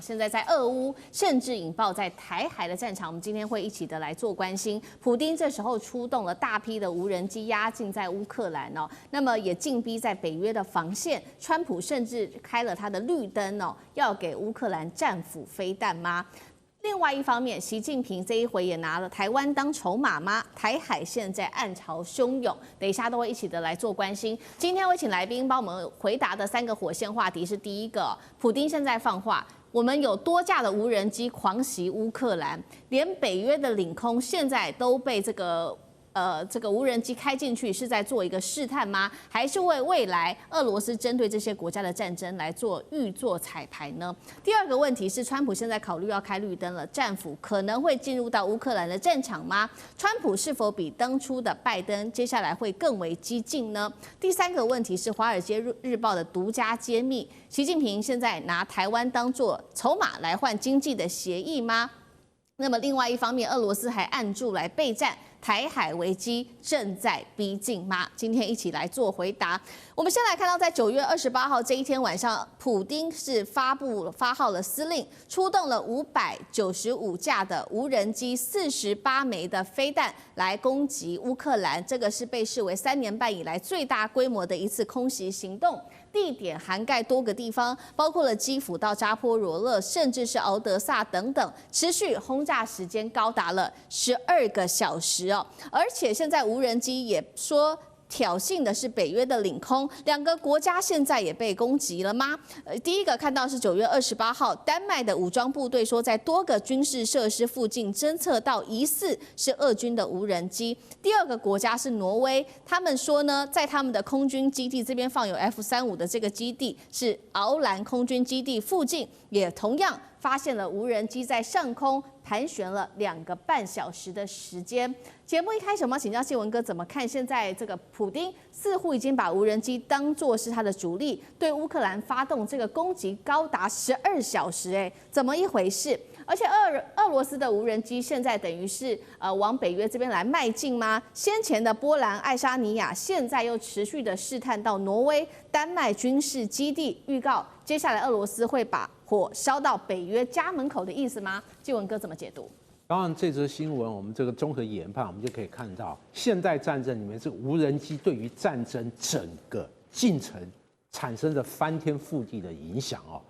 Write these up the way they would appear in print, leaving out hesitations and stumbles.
现在在俄乌，甚至引爆在台海的战场。我们今天会一起的来做关心。普丁这时候出动了大批的无人机压境在乌克兰哦，那么也进逼在北约的防线。川普甚至开了他的绿灯哦，要给乌克兰战斧飞弹吗？另外一方面，习近平这一回也拿了台湾当筹码吗？台海现在暗潮汹涌，等一下都会一起的来做关心。今天我请来宾帮我们回答的3个火线话题是：第一个，普丁现在放话，我们有多架的无人机狂袭乌克兰，连北约的领空现在都被这个无人机开进去，是在做一个试探吗？还是为未来俄罗斯针对这些国家的战争来做预做彩排呢？第二个问题是，川普现在考虑要开绿灯了，战斧可能会进入到乌克兰的战场吗？川普是否比当初的拜登接下来会更为激进呢？第3个问题是，《华尔街日报》的独家揭秘，习近平现在拿台湾当作筹码来换经济的协议吗？那么另外一方面，俄罗斯还按住来备战，台海危机正在逼近吗？今天一起来做回答。我们先来看到，在9月28号这一天晚上，普丁是发号了司令，出动了595架的无人机、48枚的飞弹来攻击乌克兰。这个是被视为3年半以来最大规模的一次空袭行动。地点涵盖多个地方，包括了基辅到扎波罗热，甚至是敖德萨等等，持续轰炸时间高达了12个小时哦。而且现在无人机也说挑衅的是北约的领空，2个国家现在也被攻击了吗？第一个看到是9月28号，丹麦的武装部队说在多个军事设施附近侦测到疑似是俄军的无人机。第二个国家是挪威，他们说呢，在他们的空军基地这边放有 F-35的这个基地是奥兰空军基地附近，也同样发现了无人机在上空盘旋了2个半小时的时间。节目一开始，我们要请教谢文哥怎么看现在这个普丁似乎已经把无人机当作是他的主力，对乌克兰发动这个攻击高达12小时，怎么一回事？而且俄罗斯的无人机现在等于是往北约这边来迈进吗？先前的波兰爱沙尼亚，现在又持续的试探到挪威、丹麦军事基地，预告接下来俄罗斯会把火烧到北约家门口的意思吗？继文哥怎么解读？当然，这则新闻我们这个综合研判，我们就可以看到，现代战争里面这个无人机对于战争整个进程产生了翻天覆地的影响哦。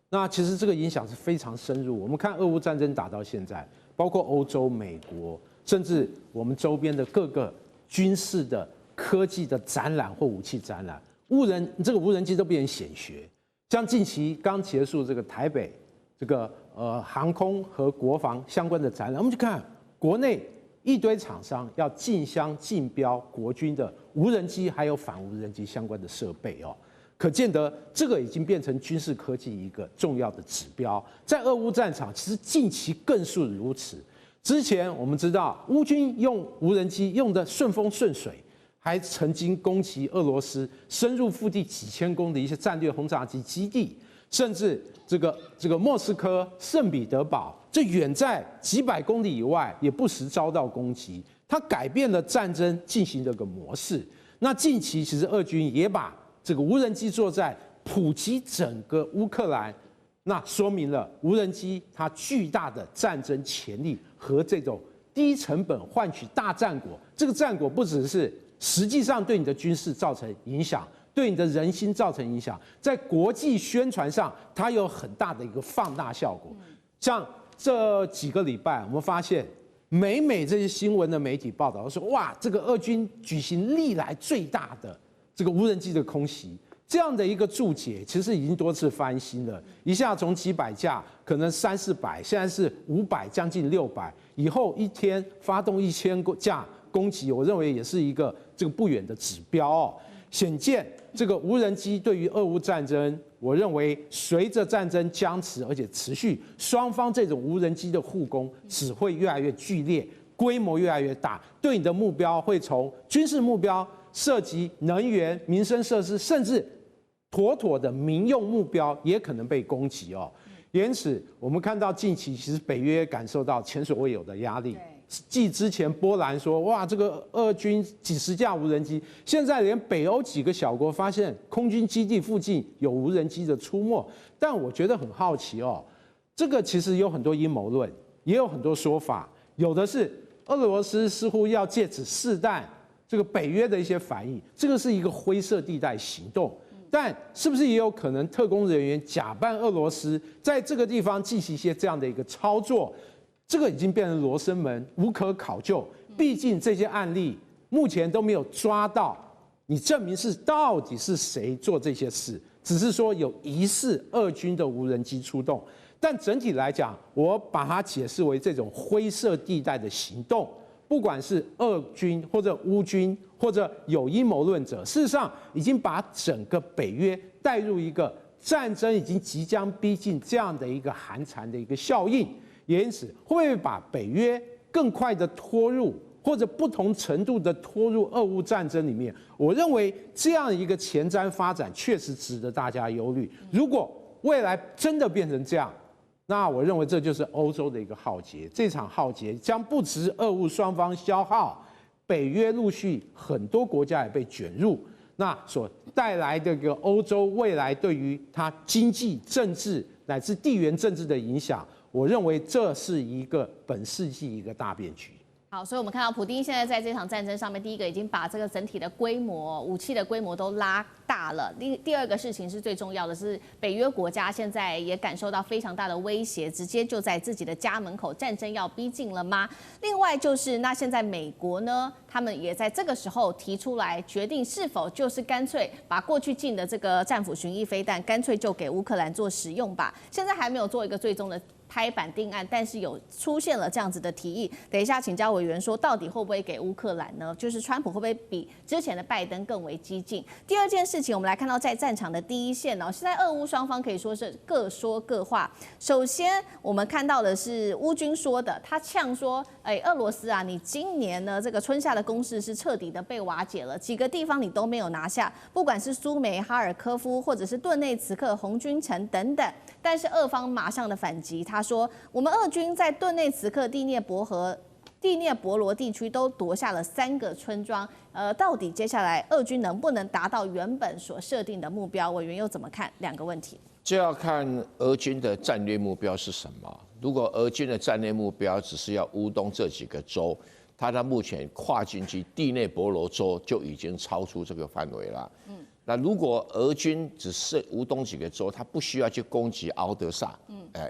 那其实这个影响是非常深入。我们看俄乌战争打到现在，包括欧洲、美国，甚至我们周边的各个军事的科技的展览或武器展览，这个无人机都变成显学。像近期刚结束这个台北这个航空和国防相关的展览，我们去看国内一堆厂商要竞相竞标国军的无人机还有反无人机相关的设备哦，可见得这个已经变成军事科技一个重要的指标。在俄乌战场，其实近期更是如此。之前我们知道乌军用无人机用的顺风顺水，还曾经攻击俄罗斯深入腹地几千公里的一些战略轰炸机基地，甚至这个莫斯科、圣彼得堡，这远在几百公里以外，也不时遭到攻击。它改变了战争进行这个模式。那近期其实俄军也把这个无人机作战普及整个乌克兰，那说明了无人机它巨大的战争潜力和这种低成本换取大战果。这个战果不只是实际上对你的军事造成影响，对你的人心造成影响，在国际宣传上，它有很大的一个放大效果。像这几个礼拜，我们发现每这些新闻的媒体报道都说，哇，这个俄军举行历来最大的这个无人机的空袭，这样的一个注解，其实已经多次翻新了，一下从几百架，可能300-400，现在是500，将近600，以后一天发动1000架攻击，我认为也是一个这个不远的指标哦。显见这个无人机对于俄乌战争，我认为随着战争僵持而且持续，双方这种无人机的互攻只会越来越剧烈，规模越来越大，对你的目标会从军事目标涉及能源、民生设施，甚至妥妥的民用目标也可能被攻击哦。因此，我们看到近期其实北约感受到前所未有的压力。继之前波兰说，哇，这个俄军几十架无人机，现在连北欧几个小国发现空军基地附近有无人机的出没。但我觉得很好奇哦，这个其实有很多阴谋论，也有很多说法，有的是俄罗斯似乎要借此试探这个北约的一些反应，这个是一个灰色地带行动。但是不是也有可能特工人员假扮俄罗斯，在这个地方进行一些这样的一个操作？这个已经变成罗生门，无可考究。毕竟这些案例目前都没有抓到，你证明是到底是谁做这些事，只是说有疑似俄军的无人机出动。但整体来讲，我把它解释为这种灰色地带的行动。不管是俄军或者乌军或者有阴谋论者，事实上已经把整个北约带入一个战争已经即将逼近这样的一个寒蝉的一个效应，也因此会不会把北约更快的拖入，或者不同程度的拖入俄乌战争里面？我认为这样一个前瞻发展确实值得大家忧虑。如果未来真的变成这样，那我认为这就是欧洲的一个浩劫，这场浩劫将不止俄乌双方消耗，北约陆续很多国家也被卷入，那所带来的一个欧洲未来对于它经济、政治乃至地缘政治的影响，我认为这是一个本世纪一个大变局。好，所以我们看到普丁现在在这场战争上面，第一个已经把这个整体的规模、武器的规模都拉大了。第二个事情是最重要的是，北约国家现在也感受到非常大的威胁，直接就在自己的家门口，战争要逼近了吗？另外就是，那现在美国呢，他们也在这个时候提出来决定，是否就是干脆把过去进的这个战斧巡弋飞弹，干脆就给乌克兰做使用吧。现在还没有做一个最终的拍板定案，但是有出现了这样子的提议。等一下请教委员说，到底会不会给乌克兰呢？就是川普会不会比之前的拜登更为激进？第二件事情，我们来看到在战场的第一线哦，现在俄乌双方可以说是各说各话。首先，我们看到的是乌军说的，他呛说：“俄罗斯啊，你今年呢这个春夏的攻势是彻底的被瓦解了，几个地方你都没有拿下，不管是苏梅、哈尔科夫，或者是顿内茨克、红军城等等。但是俄方马上的反击，他说我们俄军在顿内茨克、第聂伯罗地区都夺下了3个村庄。到底接下来俄军能不能达到原本所设定的目标？委员又怎么看？2个问题。就要看俄军的战略目标是什么。如果俄军的战略目标只是要乌东这几个州，他到目前跨进去第聂伯罗州就已经超出这个范围了。那如果俄军只是乌东几个州，他不需要去攻击敖德萨，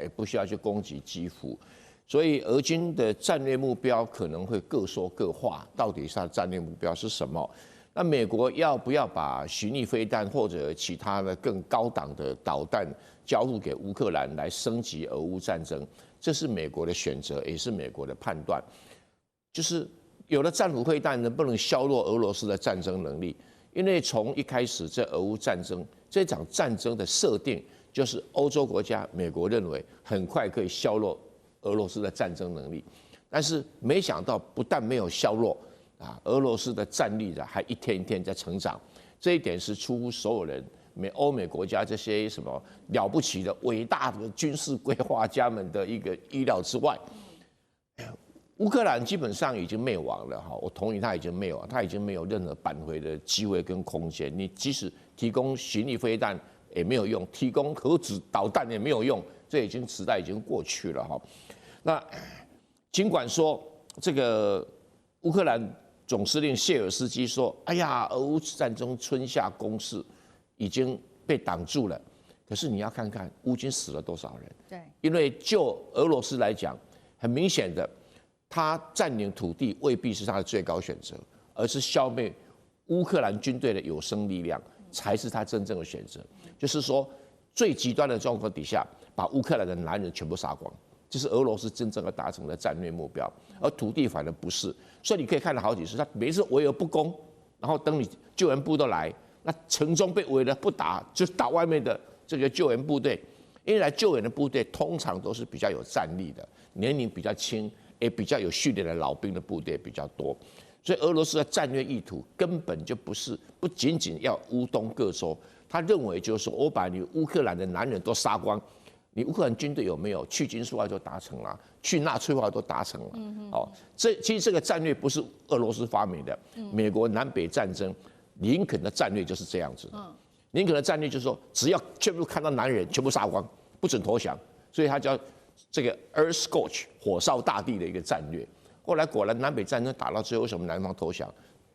也不需要去攻击基辅，所以俄军的战略目标可能会各说各话，到底他的战略目标是什么？那美国要不要把巡弋飞弹或者其他的更高档的导弹交付给乌克兰来升级俄乌战争？这是美国的选择，也是美国的判断。就是有了战斧飞弹能不能削弱俄罗斯的战争能力？因为从一开始这俄乌战争这场战争的设定，就是欧洲国家、美国认为很快可以削弱俄罗斯的战争能力，但是没想到不但没有削弱俄罗斯的战力还一天一天在成长，这一点是出乎所有人。欧美国家这些什么了不起的伟大的军事规划家们的一个意料之外。乌克兰基本上已经灭亡了哈，我同意他已经灭亡，他已经没有任何扳回的机会跟空间。你即使提供巡弋飞弹也没有用，提供核子导弹也没有用，这时代已经过去了哈。那尽管说这个乌克兰总司令谢尔斯基说：“哎呀，俄乌战争春夏攻势已经被挡住了。”可是你要看看乌军死了多少人？对，因为就俄罗斯来讲，很明显的。他占领土地未必是他的最高选择，而是消灭乌克兰军队的有生力量才是他真正的选择。就是说，最极端的状况底下，把乌克兰的男人全部杀光，这是俄罗斯真正要达成的战略目标。而土地反而不是，所以你可以看到好几次，他每次围而不攻，然后等你救援部都来，那城中被围了不打，就是打外面的这个救援部队。因为来救援的部队通常都是比较有战力的，年龄比较轻。也比较有训练的老兵的部队比较多，所以俄罗斯的战略意图根本就不仅仅要乌东各州，他认为就是说我把你乌克兰的男人都杀光，你乌克兰军队有没有去军事化都达成了，去纳粹化都达成了。其实这个战略不是俄罗斯发明的，美国南北战争，林肯的战略就是这样子。林肯的战略就是说，只要全部看到男人全部杀光，不准投降，所以他叫这个 Earth Scorch 火烧大地的一个战略。后来果然南北战争打到最后，为什么南方投降？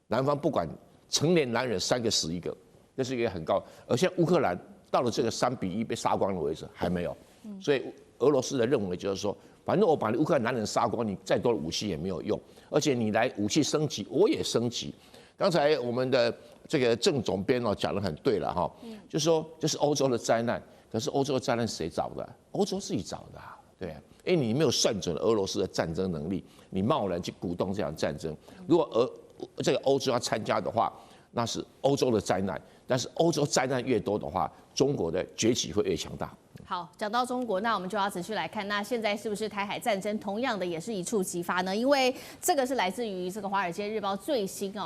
南方不管成年男人3个死1个，这是一个很高。而现在乌克兰到了这个3-1被杀光的位置还没有，所以俄罗斯的认为就是说，反正我把乌克兰男人杀光，你再多的武器也没有用，而且你来武器升级，我也升级。刚才我们的这个郑总编讲得很对了哈，就是说这是欧洲的灾难，可是欧洲的灾难谁找的？欧洲自己找的啊，对啊。因为你没有算准俄罗斯的战争能力，你贸然去鼓动这场战争。如果这个欧洲要参加的话，那是欧洲的灾难。但是欧洲灾难越多的话，中国的崛起会越强大。好，讲到中国，那我们就要持续来看，那现在是不是台海战争同样的也是一触即发呢？因为这个是来自于这个《华尔街日报》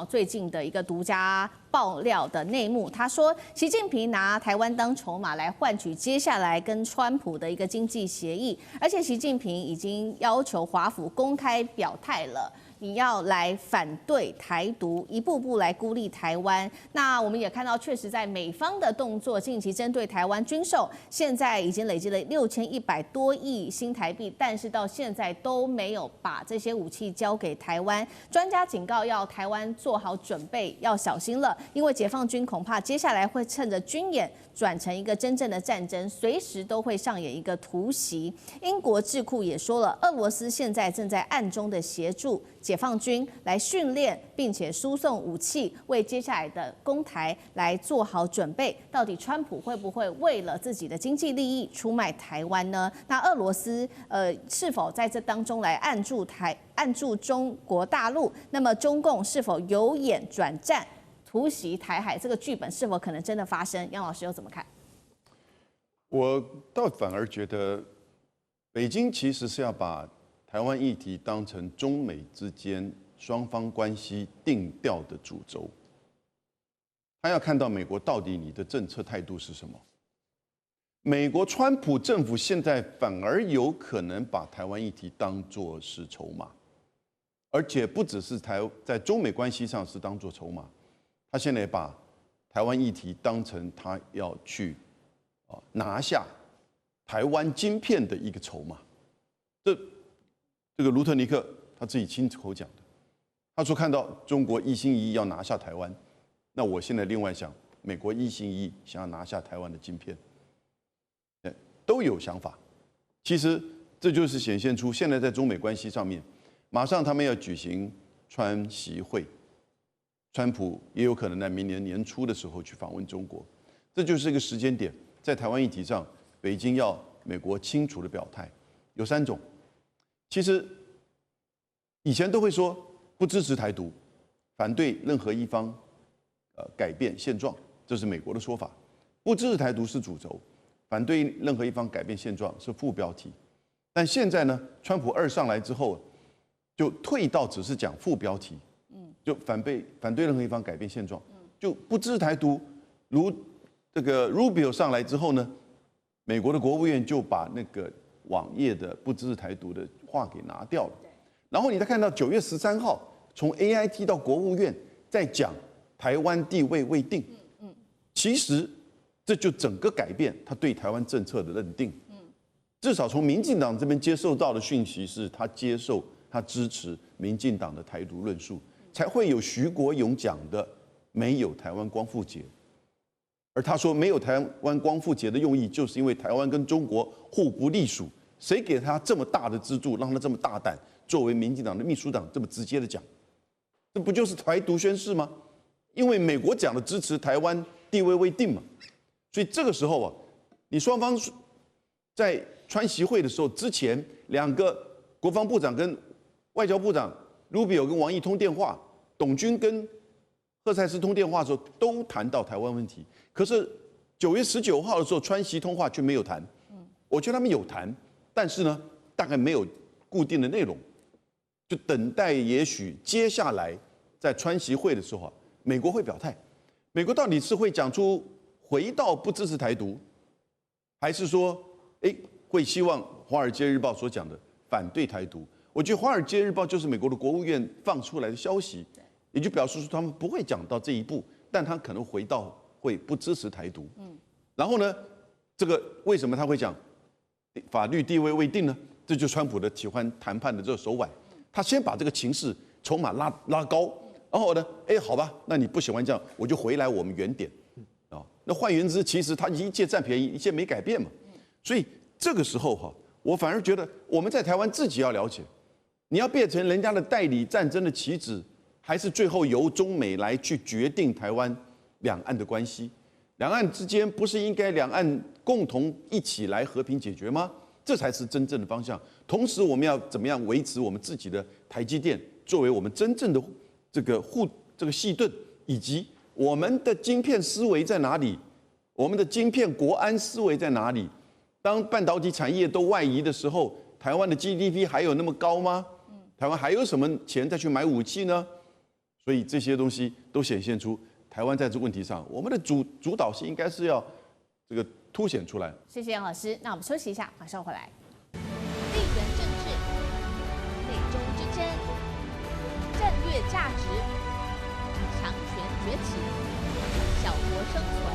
最近的一个独家爆料的内幕。他说，习近平拿台湾当筹码来换取接下来跟川普的一个经济协议，而且习近平已经要求华府公开表态了。你要来反对台独，一步步来孤立台湾。那我们也看到，确实在美方的动作，近期针对台湾军售，现在已经累积了6100多亿新台币，但是到现在都没有把这些武器交给台湾。专家警告，要台湾做好准备，要小心了，因为解放军恐怕接下来会趁着军演转成一个真正的战争，随时都会上演一个突袭。英国智库也说了，俄罗斯现在正在暗中的协助解放军来训练，并且输送武器，为接下来的攻台来做好准备。到底川普会不会为了自己的经济利益出卖台湾呢？那俄罗斯是否在这当中来按住中国大陆？那么中共是否由演转战，突袭台海？这个剧本是否可能真的发生？杨老师又怎么看？我倒反而觉得，北京其实是要把台湾议题当成中美之间双方关系定调的主轴，他要看到美国到底你的政策态度是什么。美国川普政府现在反而有可能把台湾议题当作是筹码，而且不只是在中美关系上是当作筹码，他现在把台湾议题当成他要去拿下台湾晶片的一个筹码。这个卢特尼克他自己亲口讲的，他说看到中国一心一意要拿下台湾，那我现在另外想，美国一心一意想要拿下台湾的晶片，都有想法。其实这就是显现出现在在中美关系上面，马上他们要举行川习会，川普也有可能在明年年初的时候去访问中国，这就是一个时间点，在台湾议题上，北京要美国清楚的表态，有3种。其实以前都会说不支持台独，反对任何一方改变现状，这是美国的说法。不支持台独是主轴，反对任何一方改变现状是副标题。但现在呢，川普2上来之后，就退到只是讲副标题，就反对任何一方改变现状，就不支持台独。如这个 Rubio 上来之后呢，美国的国务院就把那个网页的不支持台独的话给拿掉了。然后你再看到9月13号，从 AIT 到国务院在讲台湾地位未定，其实这就整个改变他对台湾政策的认定。至少从民进党这边接受到的讯息是，他支持民进党的台独论述，才会有徐国勇讲的没有台湾光复节。而他说没有台湾光复节的用意，就是因为台湾跟中国互不隶属，谁给他这么大的资助，让他这么大胆，作为民进党的秘书长这么直接的讲，这不就是台独宣誓吗？因为美国讲的支持台湾地位未定嘛，所以这个时候啊，你双方在川习会的时候之前，2个国防部长跟外交部长 Rubio 跟王毅通电话，董军跟赫塞斯通电话的时候都谈到台湾问题。可是9月19号的时候，川习通话却没有谈。我觉得他们有谈，但是呢，大概没有固定的内容，就等待也许接下来在川习会的时候啊，美国会表态。美国到底是会讲出回到不支持台独，还是说会希望《华尔街日报》所讲的反对台独？我觉得《华尔街日报》就是美国的国务院放出来的消息，也就表示说他们不会讲到这一步，但他可能回到会不支持台独。然后呢，这个为什么他会讲法律地位未定呢？这就是川普的喜欢谈判的这个手腕，他先把这个情势筹码拉高，然后呢，好吧，那你不喜欢这样，我就回来我们原点，啊，那换言之，其实他一切占便宜，一切没改变嘛，所以这个时候哈，我反而觉得我们在台湾自己要了解，你要变成人家的代理战争的棋子，还是最后由中美来去决定台湾两岸的关系？两岸之间不是应该两岸共同一起来和平解决吗？这才是真正的方向。同时，我们要怎么样维持我们自己的台积电作为我们真正的这个细盾，以及我们的晶片思维在哪里？我们的晶片国安思维在哪里？当半导体产业都外移的时候，台湾的 GDP 还有那么高吗？台湾还有什么钱再去买武器呢？所以这些东西都显现出台湾在这个问题上，我们的主导性应该是要这个凸显出来。谢谢杨老师，那我们休息一下，马上回来。地缘政治、美中之争、战略价值、强权崛起、小国生存。